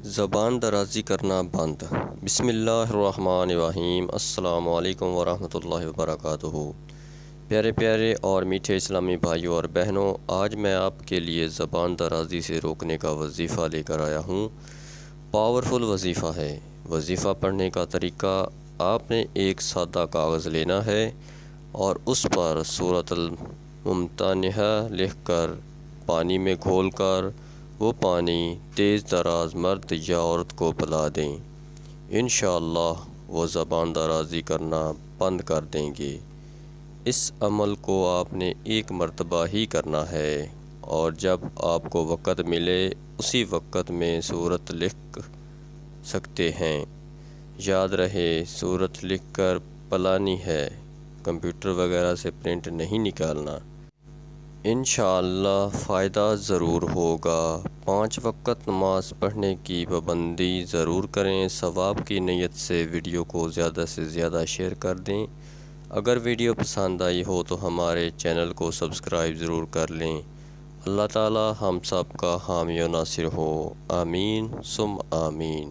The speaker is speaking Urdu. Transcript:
زبان درازی کرنا بند۔ بسم اللہ الرحمن الرحیم۔ السلام علیکم ورحمۃ اللہ وبرکاتہ۔ پیارے پیارے اور میٹھے اسلامی بھائیوں اور بہنوں، آج میں آپ کے لیے زبان درازی سے روکنے کا وظیفہ لے کر آیا ہوں۔ پاورفل وظیفہ ہے۔ وظیفہ پڑھنے کا طریقہ: آپ نے ایک سادہ کاغذ لینا ہے اور اس پر سورۃ الممتحنہ لکھ کر پانی میں گھول کر وہ پانی تیز تراز مرد یا عورت کو پلا دیں۔ انشاءاللہ وہ زبان درازی کرنا بند کر دیں گے۔ اس عمل کو آپ نے ایک مرتبہ ہی کرنا ہے اور جب آپ کو وقت ملے اسی وقت میں سورت لکھ سکتے ہیں۔ یاد رہے، سورت لکھ کر پلانی ہے، کمپیوٹر وغیرہ سے پرنٹ نہیں نکالنا۔ انشاءاللہ فائدہ ضرور ہوگا۔ 5 وقت نماز پڑھنے کی پابندی ضرور کریں۔ ثواب کی نیت سے ویڈیو کو زیادہ سے زیادہ شیئر کر دیں۔ اگر ویڈیو پسند آئی ہو تو ہمارے چینل کو سبسکرائب ضرور کر لیں۔ اللہ تعالی ہم سب کا حامی و ناصر ہو۔ آمین ثم آمین۔